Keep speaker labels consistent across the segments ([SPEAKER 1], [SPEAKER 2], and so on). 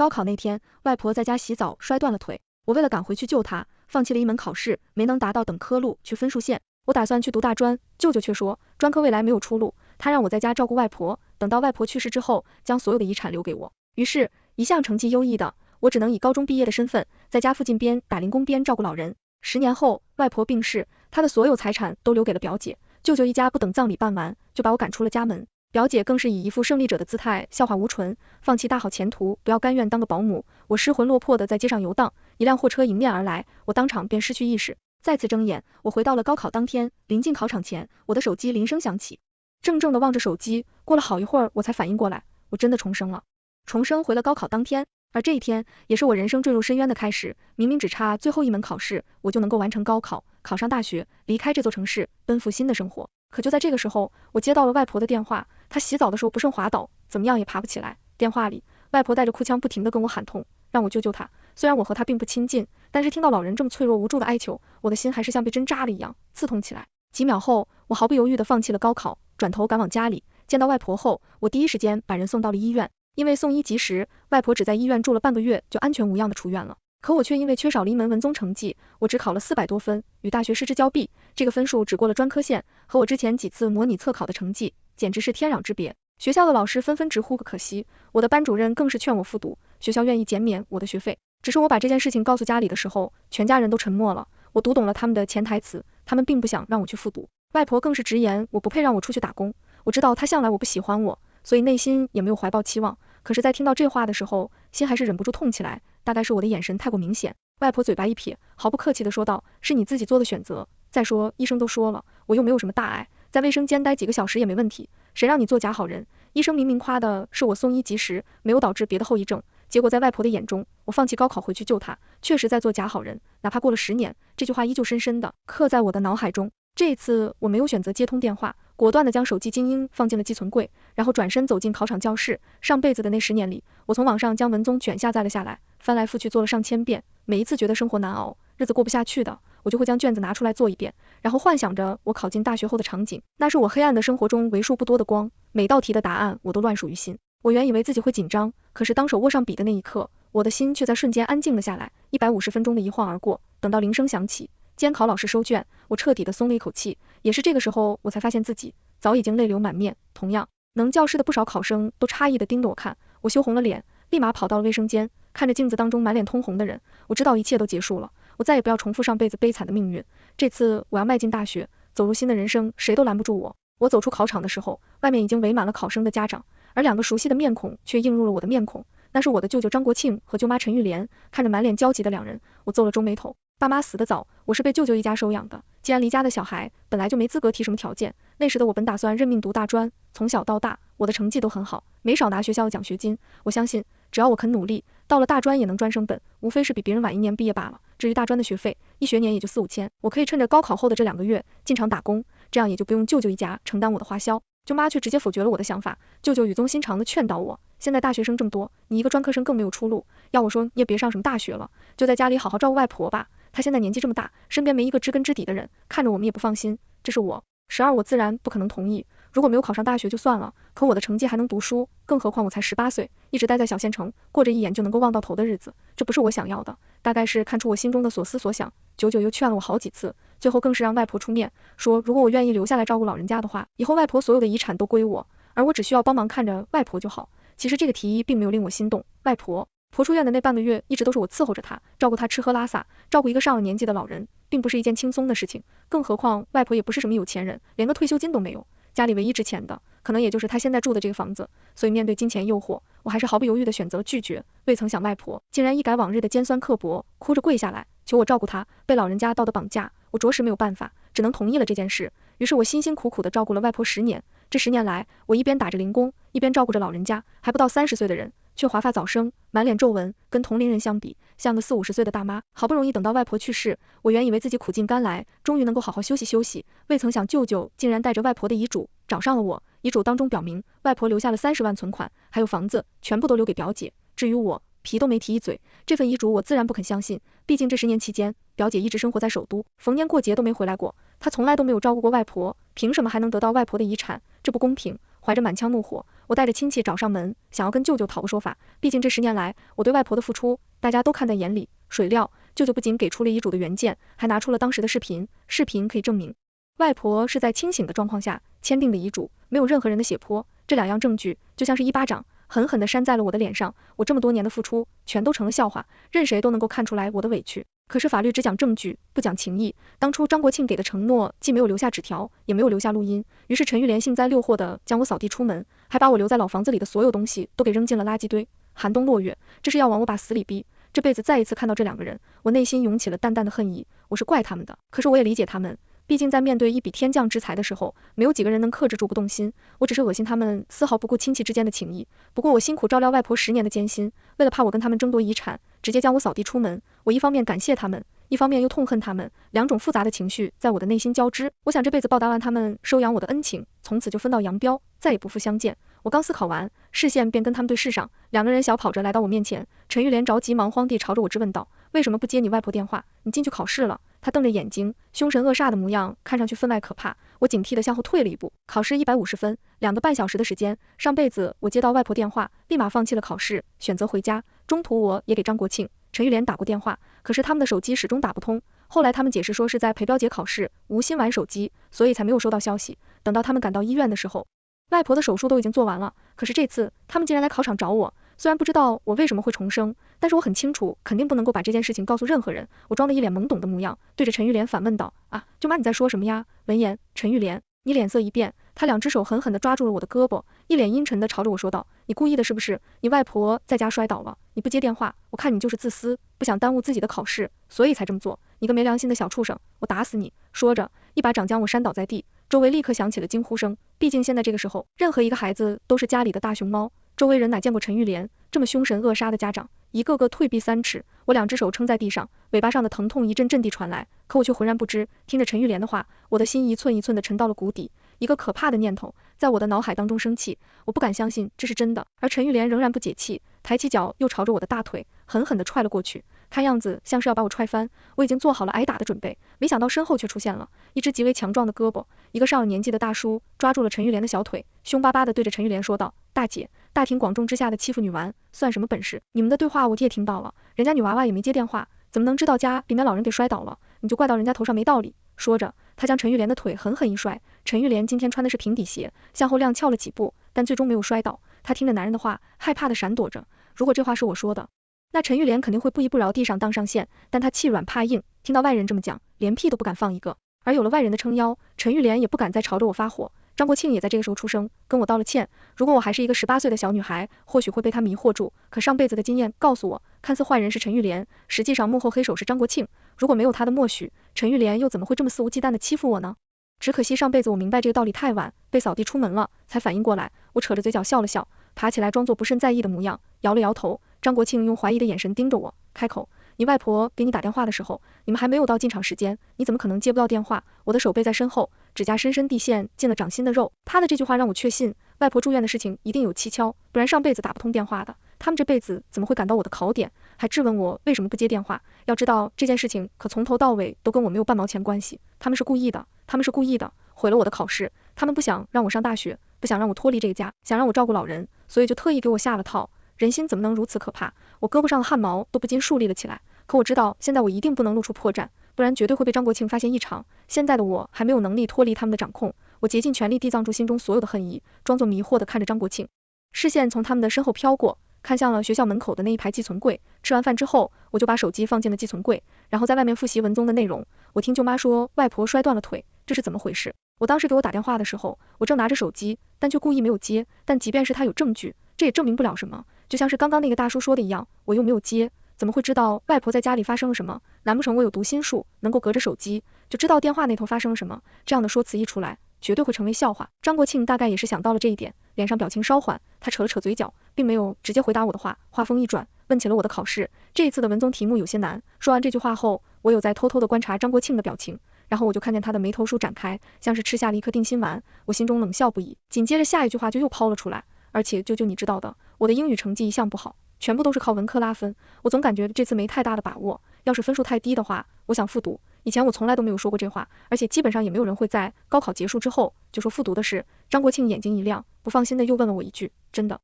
[SPEAKER 1] 高考那天，外婆在家洗澡摔断了腿，我为了赶回去救她，放弃了一门考试，没能达到等科路去分数线。我打算去读大专，舅舅却说专科未来没有出路，他让我在家照顾外婆，等到外婆去世之后，将所有的遗产留给我。于是，一向成绩优异的我只能以高中毕业的身份，在家附近边打零工边照顾老人。10年后，外婆病逝，她的所有财产都留给了表姐，舅舅一家不等葬礼办完，就把我赶出了家门。表姐更是以一副胜利者的姿态笑话无纯，放弃大好前途，不要甘愿当个保姆。我失魂落魄的在街上游荡，一辆货车迎面而来，我当场便失去意识。再次睁眼，我回到了高考当天，临近考场前，我的手机铃声响起，怔怔的望着手机，过了好一会儿，我才反应过来，我真的重生了，重生回了高考当天。而这一天，也是我人生坠入深渊的开始。明明只差最后一门考试，我就能够完成高考，考上大学，离开这座城市，奔赴新的生活。可就在这个时候，我接到了外婆的电话，她洗澡的时候不慎滑倒，怎么样也爬不起来。电话里，外婆带着哭腔不停地跟我喊痛，让我救救她。虽然我和她并不亲近，但是听到老人这么脆弱无助的哀求，我的心还是像被针扎了一样，刺痛起来。几秒后，我毫不犹豫地放弃了高考，转头赶往家里。见到外婆后，我第一时间把人送到了医院，因为送医及时，外婆只在医院住了半个月就安全无恙地出院了。可我却因为缺少了一门文综成绩，我只考了400多分，与大学失之交臂。这个分数只过了专科线，和我之前几次模拟测考的成绩简直是天壤之别。学校的老师纷纷直呼可惜，我的班主任更是劝我复读，学校愿意减免我的学费。只是我把这件事情告诉家里的时候，全家人都沉默了。我读懂了他们的潜台词，他们并不想让我去复读。外婆更是直言我不配让我出去打工。我知道她向来我不喜欢我，所以内心也没有怀抱期望。可是在听到这话的时候，心还是忍不住痛起来，大概是我的眼神太过明显。外婆嘴巴一撇，毫不客气地说道，是你自己做的选择，再说医生都说了，我又没有什么大碍，在卫生间待几个小时也没问题，谁让你做假好人。医生明明夸的是我送医及时，没有导致别的后遗症，结果在外婆的眼中，我放弃高考回去救她，确实在做假好人。哪怕过了10年，这句话依旧深深的刻在我的脑海中。这一次我没有选择接通电话，果断地将手机静音放进了寄存柜，然后转身走进考场教室。上辈子的那10年里，我从网上将文综卷下载了下来，翻来覆去做了上千遍，每一次觉得生活难熬，日子过不下去的，我就会将卷子拿出来做一遍，然后幻想着我考进大学后的场景，那是我黑暗的生活中为数不多的光，每道题的答案我都乱数于心。我原以为自己会紧张，可是当手握上笔的那一刻，我的心却在瞬间安静了下来。150分钟的一晃而过，等到铃声响起，监考老师收卷，我彻底的松了一口气。也是这个时候，我才发现自己早已经泪流满面。同样能教室的不少考生都诧异的盯着我看，我羞红了脸，立马跑到了卫生间，看着镜子当中满脸通红的人，我知道一切都结束了，我再也不要重复上辈子悲惨的命运。这次我要迈进大学，走入新的人生，谁都拦不住我。我走出考场的时候，外面已经围满了考生的家长，而2个熟悉的面孔却映入了我的面孔，那是我的舅舅张国庆和舅妈陈玉莲。看着满脸焦急的2人，我皱了皱眉头。爸妈死得早，我是被舅舅一家收养的，既然离家的小孩本来就没资格提什么条件，那时的我本打算认命读大专，从小到大我的成绩都很好，没少拿学校的奖学金，我相信只要我肯努力，到了大专也能专升本，无非是比别人晚1年毕业罢了。至于大专的学费，一学年也就4、5千，我可以趁着高考后的这2个月进厂打工，这样也就不用舅舅一家承担我的花销。舅妈却直接否决了我的想法，舅舅语重心长的劝导我，现在大学生这么多，你一个专科生更没有出路，要我说你也别上什么大学了，就在家里好好照顾外婆吧，她现在年纪这么大，身边没一个知根知底的人，看着我们也不放心。这是我12，我自然不可能同意。如果没有考上大学就算了，可我的成绩还能读书，更何况我才18岁，一直待在小县城，过着一眼就能够望到头的日子，这不是我想要的。大概是看出我心中的所思所想，久久又劝了我好几次，最后更是让外婆出面说，如果我愿意留下来照顾老人家的话，以后外婆所有的遗产都归我，而我只需要帮忙看着外婆就好。其实这个提议并没有令我心动，外婆出院的那半个月，一直都是我伺候着她，照顾她吃喝拉撒，照顾一个上了年纪的老人，并不是一件轻松的事情，更何况外婆也不是什么有钱人，连个退休金都没有，家里唯一值钱的可能也就是她现在住的这个房子，所以面对金钱诱惑，我还是毫不犹豫的选择拒绝。未曾想外婆竟然一改往日的尖酸刻薄，哭着跪下来求我照顾她，被老人家道德绑架，我着实没有办法，只能同意了这件事。于是我辛辛苦苦的照顾了外婆10年，这10年来，我一边打着零工，一边照顾着老人家，还不到30岁的人，却华发早生，满脸皱纹，跟同龄人相比，像个40、50岁的大妈。好不容易等到外婆去世，我原以为自己苦尽甘来，终于能够好好休息休息，未曾想舅舅竟然带着外婆的遗嘱找上了我。遗嘱当中表明，外婆留下了30万存款，还有房子，全部都留给表姐。至于我，皮都没提一嘴，这份遗嘱我自然不肯相信，毕竟这10年期间，表姐一直生活在首都，逢年过节都没回来过，她从来都没有照顾过外婆，凭什么还能得到外婆的遗产？这不公平！怀着满腔怒火，我带着亲戚找上门，想要跟舅舅讨个说法。毕竟这10年来，我对外婆的付出，大家都看在眼里。水料，舅舅不仅给出了遗嘱的原件，还拿出了当时的视频，视频可以证明外婆是在清醒的状况下签订的遗嘱，没有任何人的血泼。这2样证据就像是一巴掌，狠狠地扇在了我的脸上。我这么多年的付出，全都成了笑话，任谁都能够看出来我的委屈。可是法律只讲证据，不讲情义。当初张国庆给的承诺，既没有留下纸条，也没有留下录音。于是陈玉莲幸灾乐祸的将我扫地出门，还把我留在老房子里的所有东西都给扔进了垃圾堆。寒冬落月，这是要往我把死里逼。这辈子再一次看到这2个人，我内心涌起了淡淡的恨意。我是怪他们的，可是我也理解他们。毕竟在面对一笔天降之财的时候，没有几个人能克制住不动心。我只是恶心他们丝毫不顾亲戚之间的情谊。不过我辛苦照料外婆10年的艰辛，为了怕我跟他们争夺遗产，直接将我扫地出门。我一方面感谢他们，一方面又痛恨他们，2种复杂的情绪在我的内心交织。我想这辈子报答完他们收养我的恩情，从此就分道扬镳，再也不复相见。我刚思考完，视线便跟他们对视上，2个人小跑着来到我面前。陈玉莲着急忙慌地朝着我质问道：为什么不接你外婆电话？你进去考试了？他瞪着眼睛，凶神恶煞的模样，看上去分外可怕。我警惕地向后退了一步。考试150分，2个半小时的时间。上辈子我接到外婆电话，立马放弃了考试，选择回家。中途我也给张国庆、陈玉莲打过电话，可是他们的手机始终打不通。后来他们解释说是在陪表姐考试，无心玩手机，所以才没有收到消息。等到他们赶到医院的时候，外婆的手术都已经做完了，可是这次他们竟然来考场找我。虽然不知道我为什么会重生，但是我很清楚，肯定不能够把这件事情告诉任何人。我装得一脸懵懂的模样，对着陈玉莲反问道：啊，舅妈你在说什么呀？闻言，陈玉莲你脸色一变，她2只手狠狠地抓住了我的胳膊，一脸阴沉地朝着我说道：你故意的是不是？你外婆在家摔倒了，你不接电话，我看你就是自私，不想耽误自己的考试，所以才这么做。你个没良心的小畜生，我打死你！说着，一巴掌将我扇倒在地，周围立刻响起了惊呼声。毕竟现在这个时候，任何一个孩子都是家里的大熊猫。周围人哪见过陈玉莲这么凶神恶煞的家长，一个个退避3尺。我2只手撑在地上，尾巴上的疼痛一阵阵地传来，可我却浑然不知。听着陈玉莲的话，我的心一寸一寸地沉到了谷底。一个可怕的念头在我的脑海当中升起，我不敢相信这是真的。而陈玉莲仍然不解气，抬起脚又朝着我的大腿狠狠地踹了过去，看样子像是要把我踹翻。我已经做好了挨打的准备，没想到身后却出现了一只极为强壮的胳膊。一个上了年纪的大叔抓住了陈玉莲的小腿，凶巴巴地对着陈玉莲说道：大姐，大庭广众之下的欺负女玩，算什么本事？你们的对话我也听到了，人家女娃娃也没接电话，怎么能知道家里面老人给摔倒了，你就怪到人家头上没道理。说着，他将陈玉莲的腿狠狠一摔。陈玉莲今天穿的是平底鞋，向后踉跄了几步，但最终没有摔倒。她听着男人的话，害怕地闪躲着。如果这话是我说的，那陈玉莲肯定会不依不饶地上当上线，但她气软怕硬，听到外人这么讲，连屁都不敢放一个。而有了外人的撑腰，陈玉莲也不敢再朝着我发火。张国庆也在这个时候出声，跟我道了歉。如果我还是一个18岁的小女孩，或许会被他迷惑住，可上辈子的经验告诉我，看似坏人是陈玉莲，实际上幕后黑手是张国庆。如果没有他的默许，陈玉莲又怎么会这么肆无忌惮的欺负我呢？只可惜上辈子我明白这个道理太晚，被扫地出门了，才反应过来。我扯着嘴角笑了笑，爬起来装作不甚在意的模样，摇了摇头。张国庆用怀疑的眼神盯着我，开口：你外婆给你打电话的时候，你们还没有到进场时间，你怎么可能接不到电话？我的手背在身后，指甲深深地陷进了掌心的肉。他的这句话让我确信，外婆住院的事情一定有蹊跷，不然上辈子打不通电话的。他们这辈子怎么会赶到我的考点，还质问我为什么不接电话？要知道这件事情可从头到尾都跟我没有半毛钱关系，他们是故意的，他们是故意的，毁了我的考试。他们不想让我上大学，不想让我脱离这个家，想让我照顾老人，所以就特意给我下了套。人心怎么能如此可怕？我胳膊上的汗毛都不禁竖立了起来。可我知道，现在我一定不能露出破绽，不然绝对会被张国庆发现异常。现在的我还没有能力脱离他们的掌控，我竭尽全力地藏住心中所有的恨意，装作迷惑地看着张国庆。视线从他们的身后飘过，看向了学校门口的那一排寄存柜。吃完饭之后，我就把手机放进了寄存柜，然后在外面复习文综的内容。我听舅妈说外婆摔断了腿，这是怎么回事？我当时给我打电话的时候，我正拿着手机，但却故意没有接。但即便是他有证据，这也证明不了什么。就像是刚刚那个大叔说的一样，我又没有接，怎么会知道外婆在家里发生了什么？难不成我有读心术，能够隔着手机就知道电话那头发生了什么？这样的说辞一出来，绝对会成为笑话。张国庆大概也是想到了这一点，脸上表情稍缓，他扯了扯嘴角，并没有直接回答我的话，话锋一转，问起了我的考试。这一次的文综题目有些难。说完这句话后，我有在偷偷的观察张国庆的表情，然后我就看见他的眉头舒展开，像是吃下了一颗定心丸。我心中冷笑不已，紧接着下一句话就又抛了出来，而且舅舅你知道的，我的英语成绩一向不好，全部都是靠文科拉分，我总感觉这次没太大的把握，要是分数太低的话，我想复读，以前我从来都没有说过这话，而且基本上也没有人会在高考结束之后就说复读的事。张国庆眼睛一亮，不放心的又问了我一句，真的？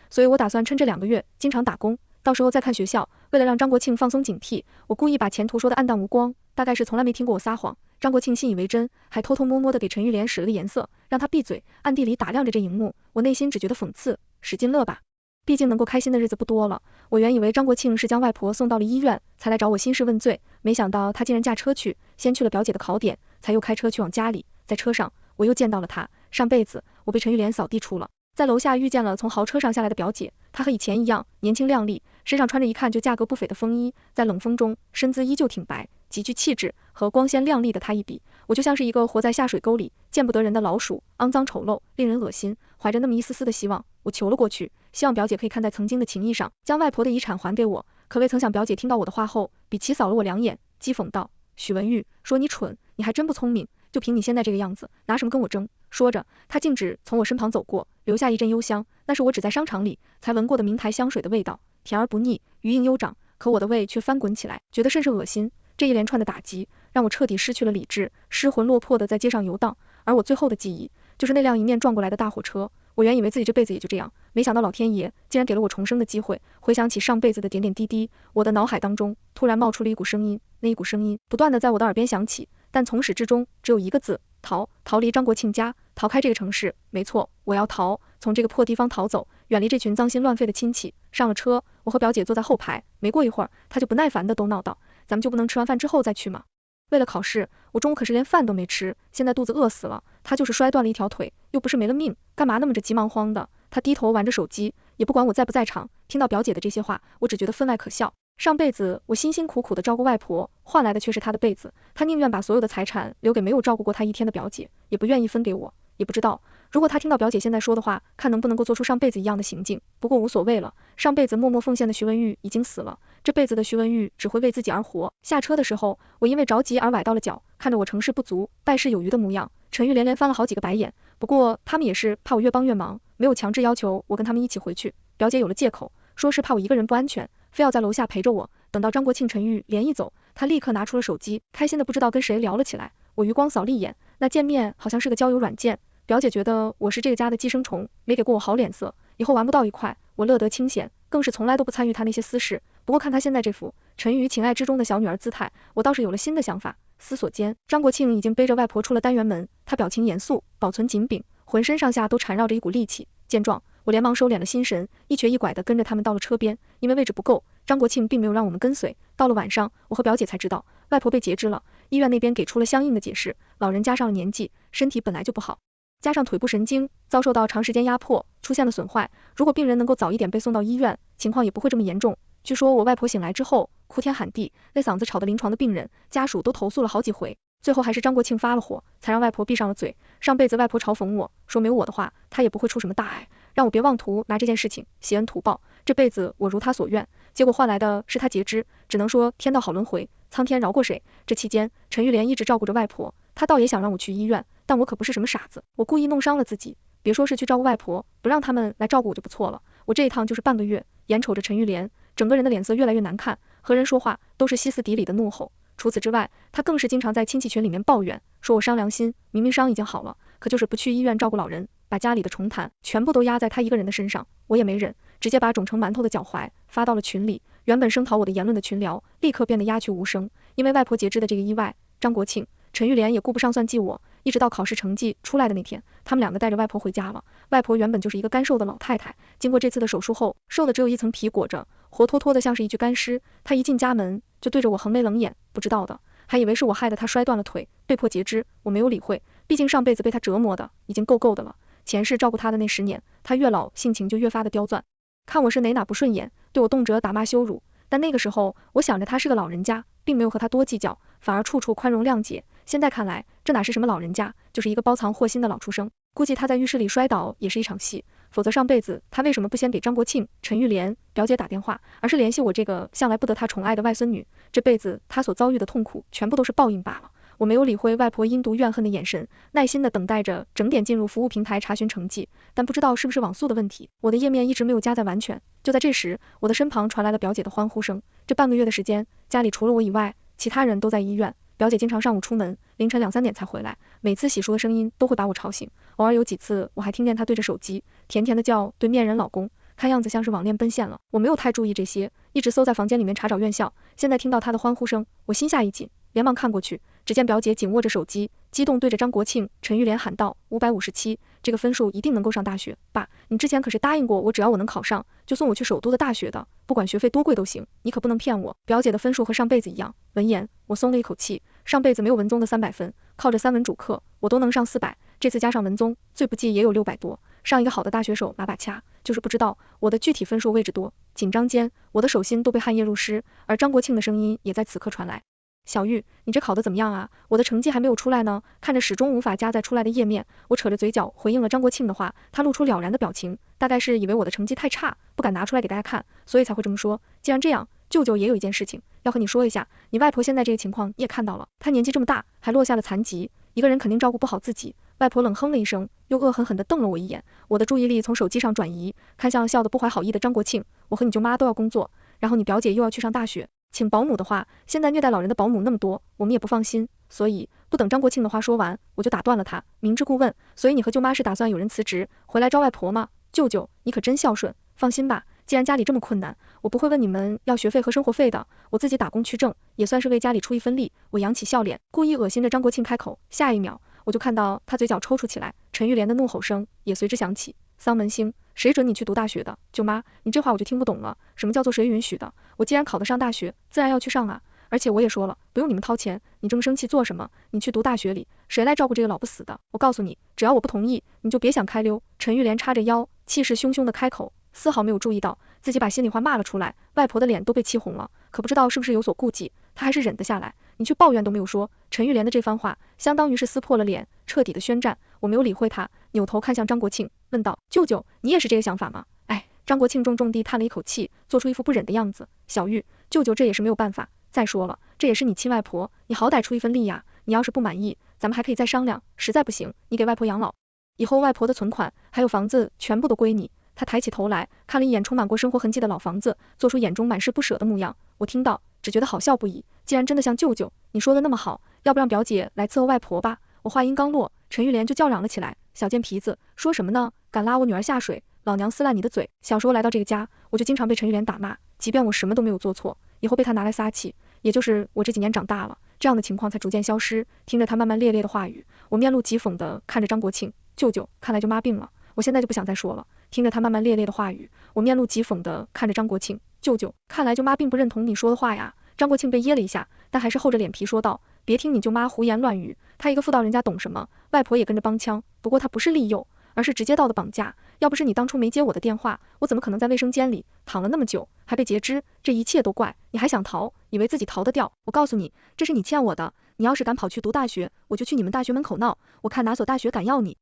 [SPEAKER 1] 所以我打算趁这2个月经常打工，到时候再看学校。为了让张国庆放松警惕，我故意把前途说的暗淡无光，大概是从来没听过我撒谎。张国庆信以为真，还偷偷摸摸的给陈玉莲使了个颜色，让他闭嘴，暗地里打量着这一幕。我内心只觉得讽刺，使劲乐吧。毕竟能够开心的日子不多了。我原以为张国庆是将外婆送到了医院，才来找我兴师问罪，没想到他竟然驾车去，先去了表姐的考点，才又开车去往家里。在车上，我又见到了他。上辈子我被陈玉莲扫地出了，在楼下遇见了从豪车上下来的表姐，她和以前一样年轻靓丽，身上穿着一看就价格不菲的风衣，在冷风中身姿依旧挺白，极具气质。和光鲜亮丽的她一比，我就像是一个活在下水沟里见不得人的老鼠，肮脏丑陋，令人恶心。怀着那么一丝丝的希望，我求了过去，希望表姐可以看在曾经的情谊上，将外婆的遗产还给我。可未曾想表姐听到我的话后，比齐扫了我2眼，讥讽道：许文玉，说你蠢，你还真不聪明，就凭你现在这个样子，拿什么跟我争？说着，她径直从我身旁走过，留下一阵幽香，那是我只在商场里才闻过的名牌香水的味道，甜而不腻，余韵悠长。可我的胃却翻滚起来，觉得甚是恶心。这一连串的打击让我彻底失去了理智，失魂落魄的在街上游荡。而我最后的记忆就是那辆迎面撞过来的大货车。我原以为自己这辈子也就这样，没想到老天爷竟然给了我重生的机会。回想起上辈子的点点滴滴，我的脑海当中突然冒出了一股声音，那一股声音不断的在我的耳边响起，但从始至终只有一个字：逃。逃离张国庆家，逃开这个城市。没错，我要逃，从这个破地方逃走，远离这群脏心乱肺的亲戚。上了车，我和表姐坐在后排，没过一会儿，她就不耐烦的逗闹道：咱们就不能吃完饭之后再去吗？为了考试，我中午可是连饭都没吃，现在肚子饿死了。他就是摔断了一条腿，又不是没了命，干嘛那么着急忙慌的？他低头玩着手机，也不管我在不在场。听到表姐的这些话，我只觉得分外可笑。上辈子我辛辛苦苦的照顾外婆，换来的却是她的被子。她宁愿把所有的财产留给没有照顾过她一天的表姐，也不愿意分给我。也不知道，如果她听到表姐现在说的话，看能不能够做出上辈子一样的行径。不过无所谓了，上辈子默默奉献的徐文玉已经死了，这辈子的徐文玉只会为自己而活。下车的时候，我因为着急而崴到了脚，看着我成事不足败事有余的模样，陈玉连连翻了好几个白眼。不过他们也是怕我越帮越忙，没有强制要求我跟他们一起回去。表姐有了借口，说是怕我一个人不安全，非要在楼下陪着我。等到张国庆、陈玉连一走，他立刻拿出了手机，开心的不知道跟谁聊了起来。我余光扫了一眼，那界面好像是个交友软件。表姐觉得我是这个家的寄生虫，没给过我好脸色，以后玩不到一块。我乐得清闲，更是从来都不参与他那些私事。不过看他现在这副沉于情爱之中的小女儿姿态，我倒是有了新的想法。思索间，张国庆已经背着外婆出了单元门，他表情严肃，保存紧柄，浑身上下都缠绕着一股戾气。见状，我连忙收敛了心神，一瘸一拐的跟着他们到了车边。因为位置不够，张国庆并没有让我们跟随。到了晚上，我和表姐才知道外婆被截肢了，医院那边给出了相应的解释，老人家上了年纪，身体本来就不好，加上腿部神经遭受到长时间压迫，出现了损坏。如果病人能够早一点被送到医院，情况也不会这么严重。据说我外婆醒来之后哭天喊地，那嗓子吵得临床的病人家属都投诉了好几回，最后还是张国庆发了火，才让外婆闭上了嘴。上辈子外婆嘲讽我说没有我的话她也不会出什么大碍，让我别妄图拿这件事情挟恩图报。这辈子我如她所愿，结果换来的是她截肢，只能说天道好轮回，苍天饶过谁。这期间陈玉莲一直照顾着外婆，她倒也想让我去医院，但我可不是什么傻子，我故意弄伤了自己，别说是去照顾外婆，不让他们来照顾我就不错了。我这一趟就是半个月，眼瞅着陈玉莲整个人的脸色越来越难看，和人说话都是歇斯底里的怒吼。除此之外，他更是经常在亲戚群里面抱怨，说我伤良心，明明伤已经好了，可就是不去医院照顾老人，把家里的重担全部都压在他一个人的身上。我也没忍，直接把肿成馒头的脚踝发到了群里，原本声讨我的言论的群聊立刻变得鸦雀无声。因为外婆截肢的这个意外，张国庆、陈玉莲也顾不上算计我，一直到考试成绩出来的那天，他们两个带着外婆回家了。外婆原本就是一个干瘦的老太太，经过这次的手术后，瘦的只有一层皮裹着，活脱脱的像是一具干尸。她一进家门就对着我横眉冷眼，不知道的还以为是我害得她摔断了腿，被迫截肢。我没有理会，毕竟上辈子被她折磨的已经够够的了，前世照顾她的那10年，她越老性情就越发的刁钻，看我是哪不顺眼，对我动辄打骂羞辱。但那个时候我想着她是个老人家，并没有和她多计较，反而处处宽容谅解。现在看来，这哪是什么老人家，就是一个包藏祸心的老畜生。估计他在浴室里摔倒也是一场戏，否则上辈子他为什么不先给张国庆、陈玉莲表姐打电话，而是联系我这个向来不得他宠爱的外孙女？这辈子他所遭遇的痛苦全部都是报应罢了。我没有理会外婆阴毒怨恨的眼神，耐心的等待着整点进入服务平台查询成绩，但不知道是不是网速的问题，我的页面一直没有加载完全。就在这时，我的身旁传来了表姐的欢呼声。这半个月的时间，家里除了我以外，其他人都在医院，表姐经常上午出门，凌晨2、3点才回来，每次洗漱的声音都会把我吵醒，偶尔有几次我还听见她对着手机甜甜的叫对面人老公，看样子像是网恋奔现了。我没有太注意这些，一直搜在房间里面查找院校，现在听到她的欢呼声，我心下一紧，连忙看过去，只见表姐紧握着手机，激动对着张国庆、陈玉莲喊道：557，这个分数一定能够上大学。爸，你之前可是答应过我，只要我能考上，就送我去首都的大学的，不管学费多贵都行，你可不能骗我。表姐的分数和上辈子一样。闻言，我松了一口气，上辈子没有文综的300分，靠着3文主课，我都能上400，这次加上文综，最不济也有600多，上一个好的大学手拿把掐，就是不知道我的具体分数位置多。紧张间，我的手心都被汗液入湿，而张国庆的声音也在此刻传来。小玉，你这考得怎么样啊？我的成绩还没有出来呢。看着始终无法加载出来的页面，我扯着嘴角回应了张国庆的话，他露出了然的表情，大概是以为我的成绩太差，不敢拿出来给大家看，所以才会这么说。既然这样，舅舅也有一件事情要和你说一下，你外婆现在这个情况你也看到了，她年纪这么大，还落下了残疾，一个人肯定照顾不好自己。外婆冷哼了一声，又恶狠狠地瞪了我一眼，我的注意力从手机上转移，看向笑得不怀好意的张国庆，我和你舅妈都要工作，然后你表姐又要去上大学。请保姆的话，现在虐待老人的保姆那么多，我们也不放心，所以不等张国庆的话说完，我就打断了他，明知故问，所以你和舅妈是打算有人辞职回来招外婆吗？舅舅，你可真孝顺，放心吧，既然家里这么困难，我不会问你们要学费和生活费的，我自己打工去挣，也算是为家里出一分力。我扬起笑脸，故意恶心着张国庆开口，下一秒我就看到他嘴角抽搐起来，陈玉莲的怒吼声也随之响起。丧门星，谁准你去读大学的？舅妈，你这话我就听不懂了，什么叫做谁允许的？我既然考得上大学，自然要去上啊，而且我也说了，不用你们掏钱，你这么生气做什么？你去读大学里，谁来照顾这个老不死的？我告诉你，只要我不同意，你就别想开溜。陈玉莲叉着腰，气势汹汹的开口，丝毫没有注意到自己把心里话骂了出来，外婆的脸都被气红了，可不知道是不是有所顾忌，她还是忍得下来，你去抱怨都没有说。陈玉莲的这番话相当于是撕破了脸，彻底的宣战。我没有理会他，扭头看向张国庆，问道：舅舅，你也是这个想法吗？哎，张国庆重重地叹了一口气，做出一副不忍的样子。小玉，舅舅这也是没有办法，再说了，这也是你亲外婆，你好歹出一份力呀，你要是不满意，咱们还可以再商量，实在不行，你给外婆养老，以后外婆的存款还有房子全部都归你。他抬起头来，看了一眼充满过生活痕迹的老房子，做出眼中满是不舍的模样。我听到，只觉得好笑不已。既然真的像舅舅你说的那么好，要不让表姐来伺候外婆吧？我话音刚落，陈玉莲就叫嚷了起来：小贱皮子，说什么呢？敢拉我女儿下水，老娘撕烂你的嘴！小时候来到这个家，我就经常被陈玉莲打骂，即便我什么都没有做错，以后被她拿来撒气。也就是我这几年长大了，这样的情况才逐渐消失。听着她慢慢咧咧的话语，我面露讥讽的看着张国庆，舅舅，看来舅妈病了，我现在就不想再说了。听着她慢慢咧咧的话语，我面露讥讽的看着张国庆，舅舅，看来舅妈并不认同你说的话呀。张国庆被噎了一下，但还是厚着脸皮说道：别听你舅妈胡言乱语，她一个妇道人家懂什么？外婆也跟着帮腔，不过她不是利诱，而是直接到的绑架。要不是你当初没接我的电话，我怎么可能在卫生间里躺了那么久，还被截肢？这一切都怪你，还想逃，以为自己逃得掉？我告诉你，这是你欠我的。你要是敢跑去读大学，我就去你们大学门口闹，我看哪所大学敢要你。